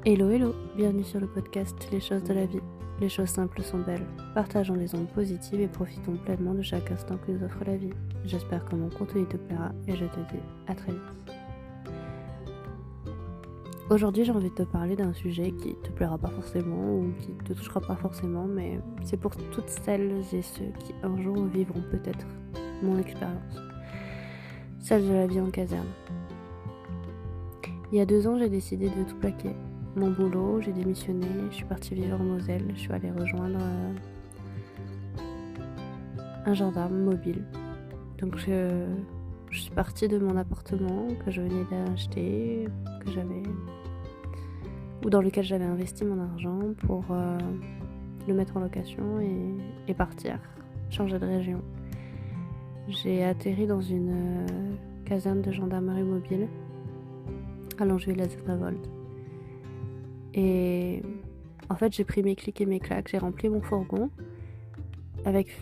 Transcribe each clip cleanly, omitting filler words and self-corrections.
Hello hello, bienvenue sur le podcast Les choses de la vie. Les choses simples sont belles. Partageons des ondes positives et profitons pleinement de chaque instant que nous offre la vie. J'espère que mon contenu te plaira et je te dis à très vite. Aujourd'hui j'ai envie de te parler d'un sujet qui te plaira pas forcément ou qui te touchera pas forcément, mais c'est pour toutes celles et ceux qui un jour vivront peut-être mon expérience. Celle de la vie en caserne. Il y a 2 ans j'ai décidé de tout plaquer. Mon boulot, j'ai démissionné, je suis partie vivre en Moselle, je suis allée rejoindre un gendarme mobile. Donc je suis partie de mon appartement que je venais d'acheter, dans lequel j'avais investi mon argent pour le mettre en location et partir, changer de région. J'ai atterri dans une caserne de gendarmerie mobile à Longeville-la-Révolte. Et en fait, j'ai pris mes clics et mes claques, j'ai rempli mon fourgon avec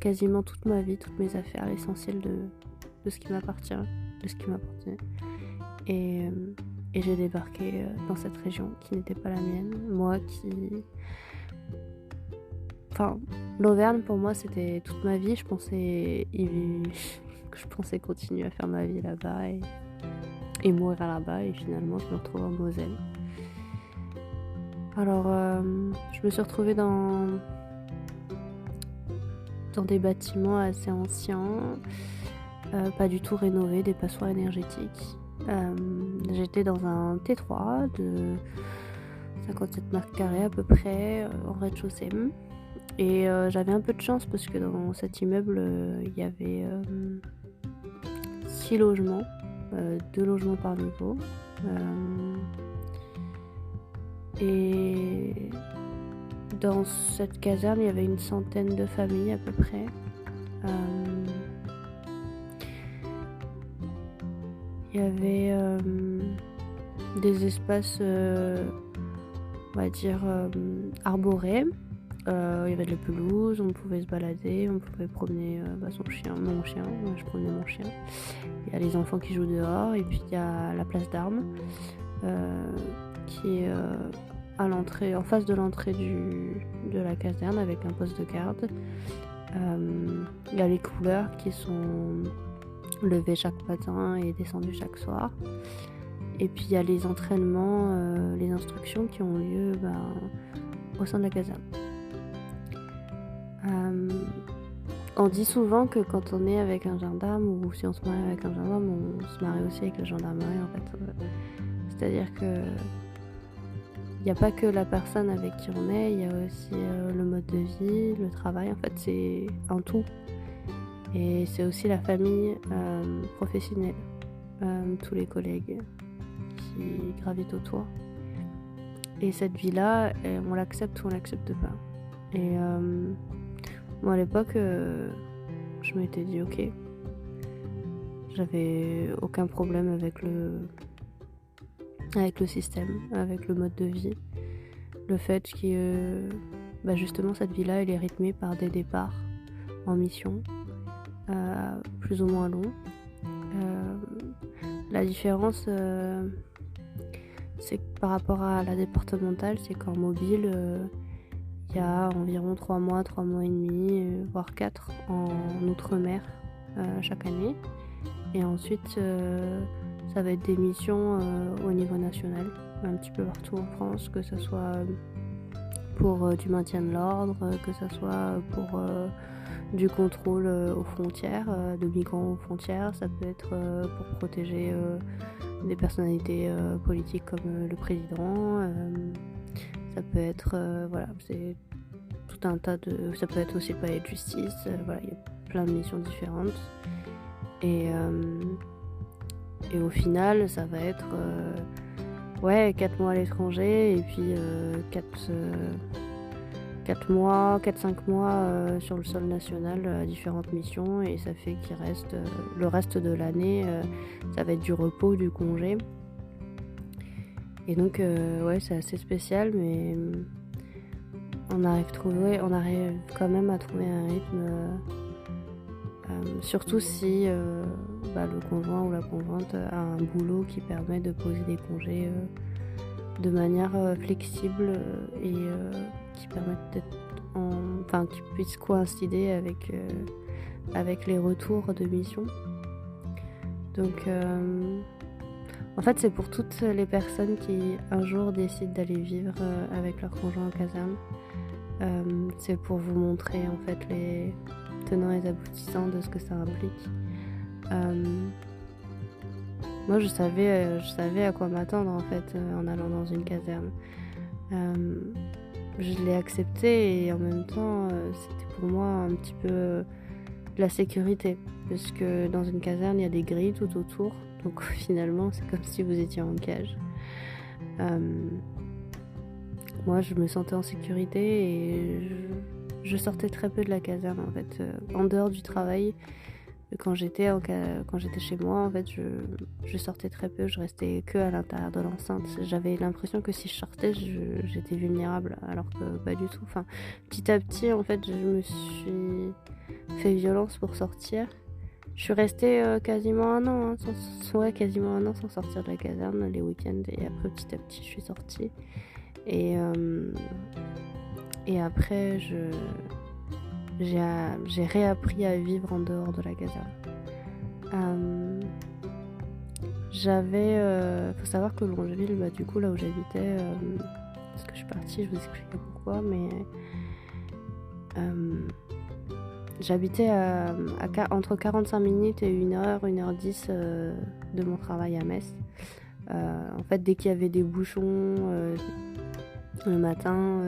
quasiment toute ma vie, toutes mes affaires, l'essentiel de ce qui m'appartient, de ce qui m'appartenait. Et j'ai débarqué dans cette région qui n'était pas la mienne. L'Auvergne pour moi c'était toute ma vie. Je pensais continuer à faire ma vie là-bas et mourir là-bas. Et finalement, je me retrouve en Moselle. Alors, je me suis retrouvée dans des bâtiments assez anciens, pas du tout rénovés, des passoires énergétiques. J'étais dans un T3 de 57 mètres carrés à peu près, en rez-de-chaussée. Et j'avais un peu de chance parce que dans cet immeuble, il y avait 6 logements, 2 logements par niveau. Et dans cette caserne, il y avait une centaine de familles à peu près. Il y avait des espaces, on va dire, arborés. Il y avait de la pelouse, on pouvait se balader, on pouvait promener mon chien, moi je promenais mon chien. Il y a les enfants qui jouent dehors et puis il y a la place d'armes qui est à l'entrée, en face de l'entrée de la caserne avec un poste de garde. Il y a les couleurs qui sont levées chaque matin et descendues chaque soir. Et puis il y a les entraînements, les instructions qui ont lieu au sein de la caserne. On dit souvent que quand on est avec un gendarme ou si on se marie avec un gendarme, on se marie aussi avec la gendarmerie en fait. C'est-à-dire que il n'y a pas que la personne avec qui on est, il y a aussi le mode de vie, le travail, en fait c'est un tout. Et c'est aussi la famille professionnelle, tous les collègues qui gravitent autour. Et cette vie-là, on l'accepte ou on l'accepte pas. Et moi à l'époque, je m'étais dit ok, j'avais aucun problème avec le système, avec le mode de vie. Le fait que justement cette vie-là, elle est rythmée par des départs en mission, plus ou moins longs. La différence, c'est que par rapport à la départementale, c'est qu'en mobile, il y a environ 3 mois et demi, voire 4 en Outre-mer chaque année. Et ensuite, ça va être des missions au niveau national, un petit peu partout en France, que ce soit pour du maintien de l'ordre, que ce soit pour du contrôle aux frontières, de migrants aux frontières. Ça peut être pour protéger des personnalités politiques comme le président. Ça peut être, c'est tout un tas de... Ça peut être aussi le palais de justice. Il y a plein de missions différentes. Et au final, ça va être 4 mois à l'étranger et puis 4-5 mois sur le sol national à différentes missions. Et ça fait qu'il reste le reste de l'année, ça va être du repos, du congé. Et donc, c'est assez spécial, mais on arrive quand même à trouver un rythme, surtout si le conjoint ou la conjointe a un boulot qui permet de poser des congés de manière flexible et qui permettent d'être qui puissent coïncider avec les retours de mission. Donc en fait c'est pour toutes les personnes qui un jour décident d'aller vivre avec leur conjoint en caserne. C'est pour vous montrer en fait les tenants et aboutissants de ce que ça implique. Moi je savais à quoi m'attendre en fait en allant dans une caserne. Je l'ai accepté et en même temps c'était pour moi un petit peu de la sécurité, parce que dans une caserne il y a des grilles tout autour, donc finalement c'est comme si vous étiez en cage. Moi je me sentais en sécurité et je sortais très peu de la caserne en fait, en dehors du travail. Quand j'étais chez moi, en fait, je sortais très peu, je restais que à l'intérieur de l'enceinte. J'avais l'impression que si je sortais, j'étais vulnérable, alors que pas du tout. Enfin, petit à petit, en fait, je me suis fait violence pour sortir. Je suis restée quasiment un an, quasiment un an sans sortir de la caserne les week-ends. Et après, petit à petit, je suis sortie. Et après, j'ai réappris à vivre en dehors de la caserne. Faut savoir que Longeville, du coup là où j'habitais, parce que je suis partie, je vous expliquerai pourquoi, mais j'habitais entre 45 minutes et 1h, 1h10 de mon travail à Metz. En fait, dès qu'il y avait des bouchons le matin,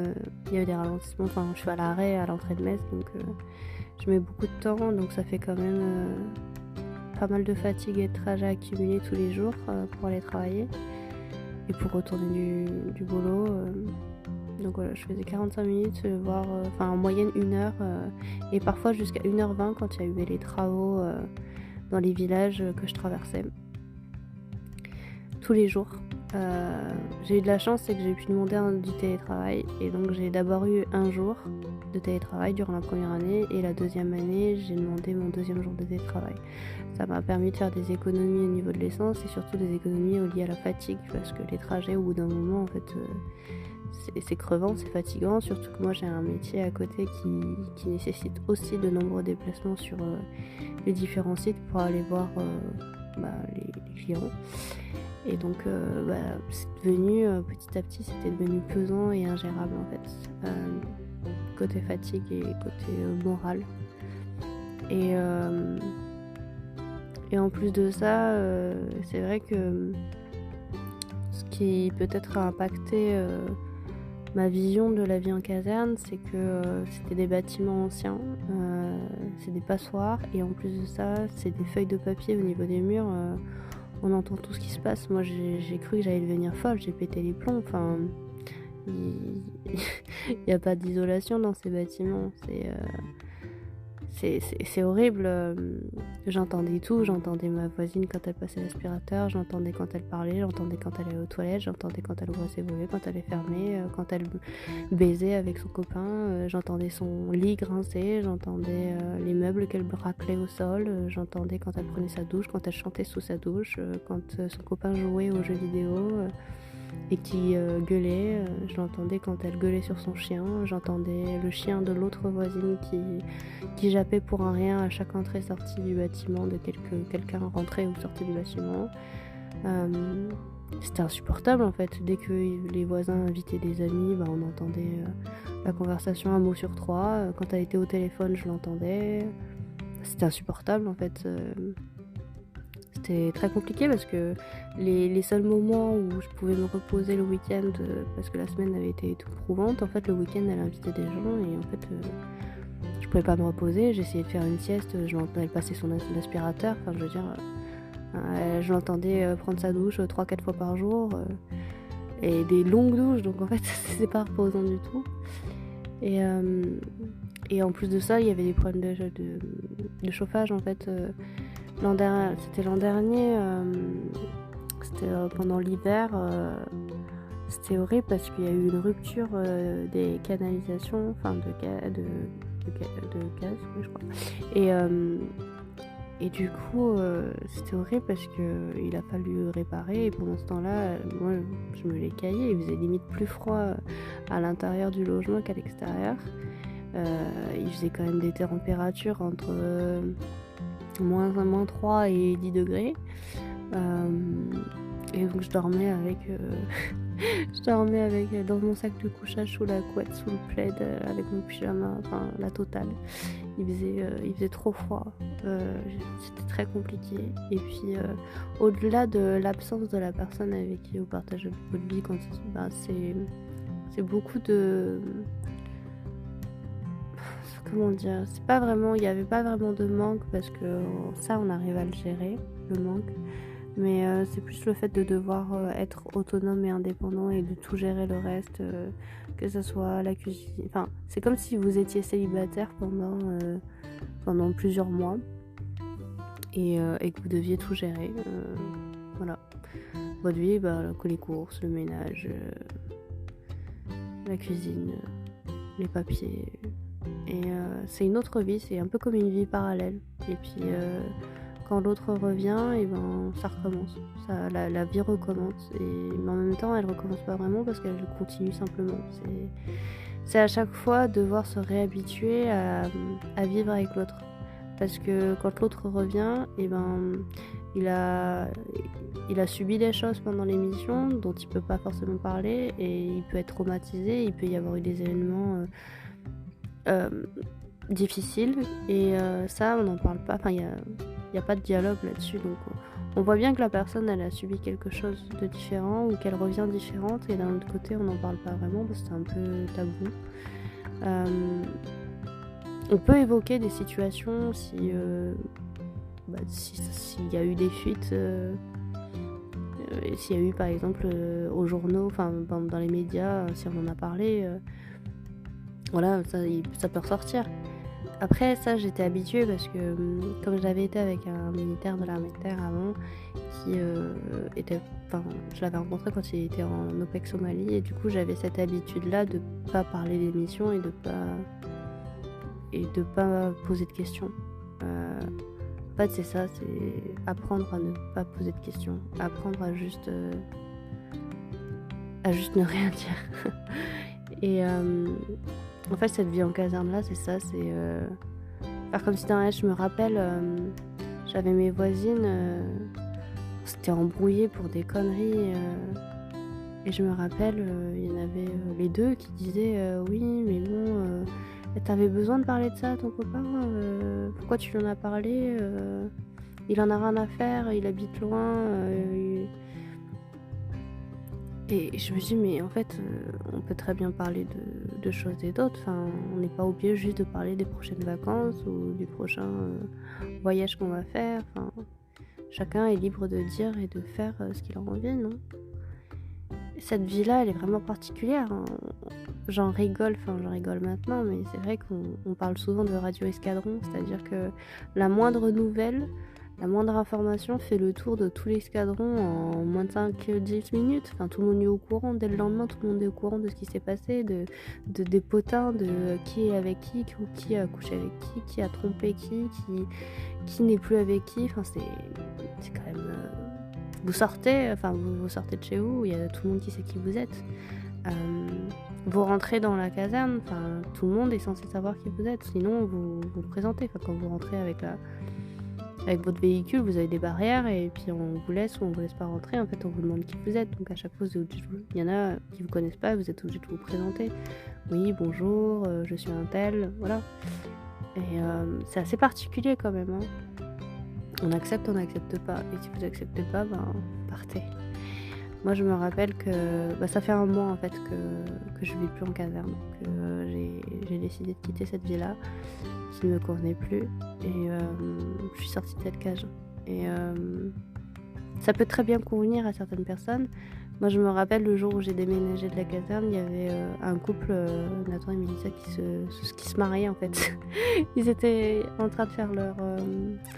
il y avait des ralentissements. Enfin, je suis à l'arrêt à l'entrée de Metz, donc je mets beaucoup de temps, donc ça fait quand même pas mal de fatigue et de trajet accumulés tous les jours pour aller travailler et pour retourner du boulot. Donc voilà, je faisais 45 minutes, voire en moyenne 1h et parfois jusqu'à 1h20 quand il y a eu les travaux dans les villages que je traversais tous les jours. J'ai eu de la chance, c'est que j'ai pu demander du télétravail, et donc j'ai d'abord eu un jour de télétravail durant la première année, et la deuxième année j'ai demandé mon deuxième jour de télétravail. Ça m'a permis de faire des économies au niveau de l'essence et surtout des économies liées à la fatigue, parce que les trajets au bout d'un moment en fait c'est crevant, c'est fatigant, surtout que moi j'ai un métier à côté qui nécessite aussi de nombreux déplacements sur les différents sites pour aller voir les clients. Et donc c'est devenu petit à petit, c'était devenu pesant et ingérable en fait, côté fatigue et côté moral. Et en plus de ça, c'est vrai que ce qui peut-être a impacté ma vision de la vie en caserne, c'est que c'était des bâtiments anciens, c'est des passoires, et en plus de ça, c'est des feuilles de papier au niveau des murs. On entend tout ce qui se passe. Moi j'ai cru que j'allais devenir folle, j'ai pété les plombs. Enfin, il n'y a pas d'isolation dans ces bâtiments, c'est horrible. J'entendais tout, j'entendais ma voisine quand elle passait l'aspirateur, j'entendais quand elle parlait, j'entendais quand elle allait aux toilettes, j'entendais quand elle ouvrait ses volets, quand elle est fermée, quand elle baisait avec son copain, j'entendais son lit grincer, j'entendais les meubles qu'elle raclait au sol, j'entendais quand elle prenait sa douche, quand elle chantait sous sa douche, quand son copain jouait aux jeux vidéo et qui gueulait, je l'entendais quand elle gueulait sur son chien, j'entendais le chien de l'autre voisine qui jappait pour un rien à chaque entrée-sortie du bâtiment de quelqu'un rentré ou sorti du bâtiment. C'était insupportable en fait. Dès que les voisins invitaient des amis, on entendait la conversation un mot sur trois. Quand elle était au téléphone, je l'entendais. C'était insupportable en fait. C'était très compliqué parce que les seuls moments où je pouvais me reposer le week-end, parce que la semaine avait été éprouvante, en fait le week-end elle invitait des gens et en fait je pouvais pas me reposer. J'essayais de faire une sieste, je l'entendais passer son aspirateur, enfin je veux dire je l'entendais prendre sa douche 3-4 fois par jour, et des longues douches, donc en fait c'est pas reposant du tout. Et en plus de ça, il y avait des problèmes de chauffage en fait. C'était l'an dernier, c'était pendant l'hiver, c'était horrible parce qu'il y a eu une rupture des canalisations, enfin de gaz, je crois. Et du coup, c'était horrible parce qu'il a fallu réparer et pendant ce temps-là, moi je me les caillais, il faisait limite plus froid à l'intérieur du logement qu'à l'extérieur. Il faisait quand même des températures entre moins 3 et 10 degrés. Et donc je dormais avec dans mon sac de couchage, sous la couette, sous le plaid, avec mon pyjama, enfin la totale. Il faisait trop froid, c'était très compliqué. Et puis au-delà de l'absence de la personne avec qui vous partagez votre vie, c'est beaucoup de... Comment dire, il n'y avait pas vraiment de manque parce que ça on arrive à le gérer, le manque. Mais c'est plus le fait de devoir être autonome et indépendant et de tout gérer le reste, que ce soit la cuisine. Enfin, c'est comme si vous étiez célibataire pendant plusieurs mois et que vous deviez tout gérer. Voilà. Votre vie, les courses, le ménage, la cuisine, les papiers. Et c'est une autre vie, c'est un peu comme une vie parallèle. Et puis... quand l'autre revient, et ça recommence. La vie recommence. Mais en même temps, elle recommence pas vraiment parce qu'elle continue simplement. C'est à chaque fois devoir se réhabituer à vivre avec l'autre. Parce que quand l'autre revient, il a subi des choses pendant l'émission dont il peut pas forcément parler et il peut être traumatisé, il peut y avoir eu des événements difficiles et ça on n'en parle pas. Enfin, il n'y a pas de dialogue là-dessus, donc on voit bien que la personne elle a subi quelque chose de différent ou qu'elle revient différente, et d'un autre côté on n'en parle pas vraiment parce que c'est un peu tabou. On peut évoquer des situations s'il y a eu des fuites, s'il y a eu par exemple aux journaux, enfin dans les médias, si on en a parlé, voilà, ça peut ressortir. Après ça j'étais habituée parce que comme j'avais été avec un militaire de l'armée de terre avant qui je l'avais rencontré quand il était en OPEX Somalie, et du coup j'avais cette habitude là de pas parler d'émission et de pas poser de questions. En fait c'est ça, c'est apprendre à ne pas poser de questions, apprendre à juste ne rien dire. Et en fait cette vie en caserne là c'est ça, c'est faire comme si de rien. Je me rappelle, j'avais mes voisines, on s'était embrouillées pour des conneries, et je me rappelle, il y en avait les deux qui disaient oui mais bon, t'avais besoin de parler de ça à ton copain, pourquoi tu lui en as parlé, il en a rien à faire, il habite loin, Et je me dis, mais en fait, on peut très bien parler de choses et d'autres. Enfin, on n'est pas obligé juste de parler des prochaines vacances ou du prochain voyage qu'on va faire. Enfin, chacun est libre de dire et de faire ce qu'il a envie, non ? Cette vie-là, elle est vraiment particulière, hein. J'en rigole maintenant, mais c'est vrai qu'on parle souvent de Radio Escadron, c'est-à-dire que la moindre nouvelle, la moindre information fait le tour de tous les escadrons en moins de 5-10 minutes. Enfin, tout le monde est au courant. Dès le lendemain, tout le monde est au courant de ce qui s'est passé, des potins, de qui est avec qui a couché avec qui a trompé qui n'est plus avec qui. Enfin, c'est quand même... Vous sortez de chez vous, il y a tout le monde qui sait qui vous êtes. Vous rentrez dans la caserne, enfin, tout le monde est censé savoir qui vous êtes. Sinon, vous vous présentez. Enfin, quand vous rentrez avec votre véhicule, vous avez des barrières et puis on vous laisse ou on vous laisse pas rentrer. En fait, on vous demande qui vous êtes. Donc à chaque fois, il y en a qui vous connaissent pas, vous êtes obligé de vous présenter. Oui, bonjour, je suis un tel, voilà. Et c'est assez particulier quand même, hein. On accepte, on n'accepte pas. Et si vous acceptez pas, partez. Moi, je me rappelle que ça fait un mois en fait que je vis plus en caserne, que j'ai décidé de quitter cette vie-là qui ne me convenait plus, et je suis sortie de cette cage. Et ça peut très bien convenir à certaines personnes. Moi, je me rappelle le jour où j'ai déménagé de la caserne, il y avait un couple, Nathan et Mélissa, qui se mariaient en fait. Ils étaient en train de faire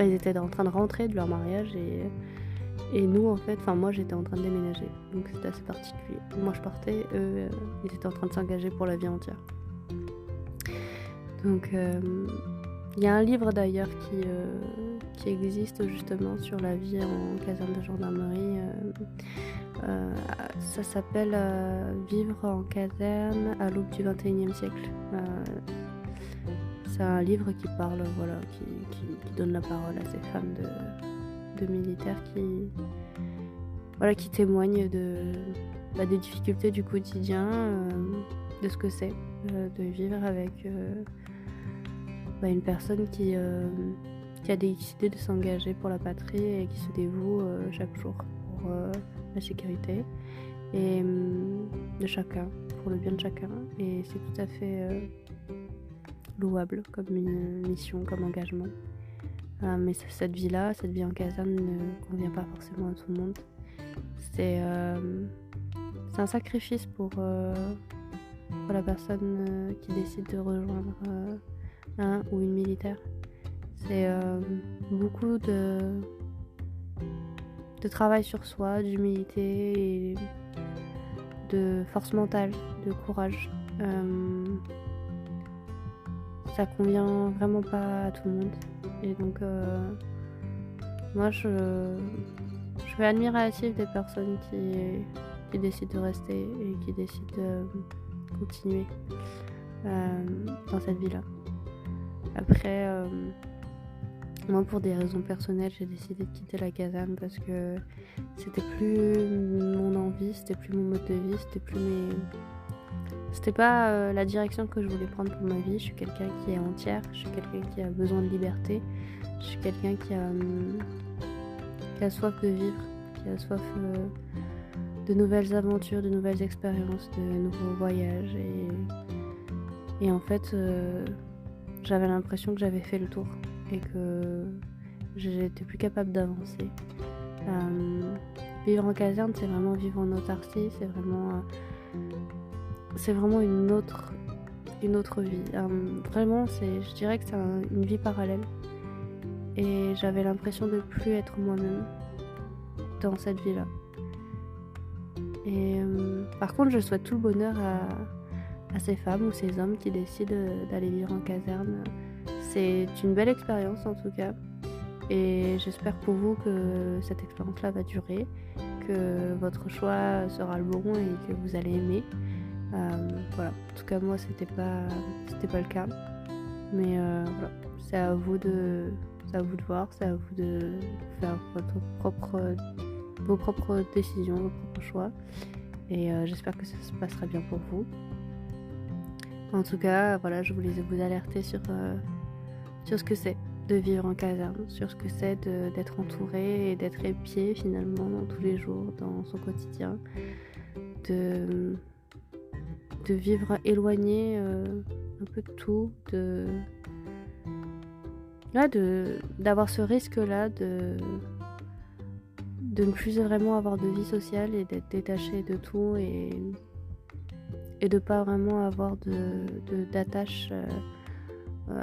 ils étaient en train de rentrer de leur mariage, et nous en fait, moi j'étais en train de déménager, donc c'était assez particulier. Moi je partais, eux ils étaient en train de s'engager pour la vie entière. Donc il y a un livre d'ailleurs qui existe justement sur la vie en caserne de gendarmerie. Ça s'appelle Vivre en caserne à l'aube du XXIe siècle. C'est un livre qui parle, qui donne la parole à ces femmes de militaires qui témoignent des difficultés du quotidien, de ce que c'est de vivre avec une personne qui a décidé de s'engager pour la patrie et qui se dévoue chaque jour pour la sécurité et de chacun, pour le bien de chacun. Et c'est tout à fait louable comme une mission, comme engagement. Mais cette vie en caserne ne convient pas forcément à tout le monde. C'est un sacrifice pour la personne qui décide de rejoindre un ou une militaire. C'est beaucoup de travail sur soi, d'humilité et de force mentale, de courage. Ça convient vraiment pas à tout le monde. Et donc moi je suis admirative des personnes qui décident de rester et qui décident de continuer dans cette vie-là. Après, moi pour des raisons personnelles, j'ai décidé de quitter la caserne parce que c'était plus mon envie, c'était plus mon mode de vie, c'était pas la direction que je voulais prendre pour ma vie. Je suis quelqu'un qui est entière, je suis quelqu'un qui a besoin de liberté, je suis quelqu'un qui a soif de vivre, qui a soif de nouvelles aventures, de nouvelles expériences, de nouveaux voyages. Et en fait, j'avais l'impression que j'avais fait le tour et que j'étais plus capable d'avancer. Vivre en caserne, c'est vraiment vivre en autarcie, c'est vraiment une autre vie. Vraiment, je dirais que c'est une vie parallèle. Et j'avais l'impression de plus être moi-même dans cette vie-là. Et par contre, je souhaite tout le bonheur à ces femmes ou ces hommes qui décident d'aller vivre en caserne. C'est une belle expérience en tout cas. Et j'espère pour vous que cette expérience-là va durer, que votre choix sera le bon et que vous allez aimer. Voilà. En tout cas, moi, c'était pas le cas. Mais voilà. C'est à vous de voir, c'est à vous de faire vos propres décisions, vos propres choix. Et j'espère que ça se passera bien pour vous. En tout cas, voilà, je voulais vous alerter sur ce que c'est de vivre en caserne, sur ce que c'est d'être entouré et d'être épié finalement tous les jours dans son quotidien, de vivre éloigné un peu de tout, d'avoir ce risque-là de ne plus vraiment avoir de vie sociale et d'être détaché de tout et de pas vraiment avoir d'attache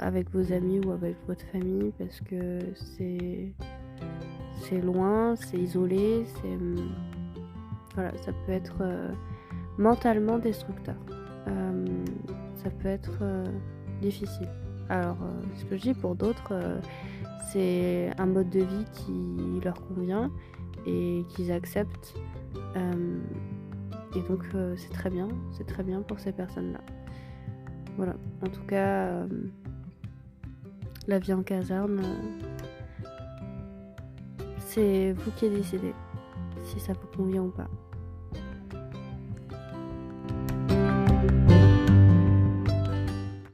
avec vos amis ou avec votre famille parce que c'est loin, c'est isolé, ça peut être mentalement destructeur. Ça peut être difficile. Alors, ce que je dis pour d'autres, c'est un mode de vie qui leur convient et qu'ils acceptent. Et donc, c'est très bien pour ces personnes-là. Voilà, en tout cas, la vie en caserne, c'est vous qui décidez si ça vous convient ou pas.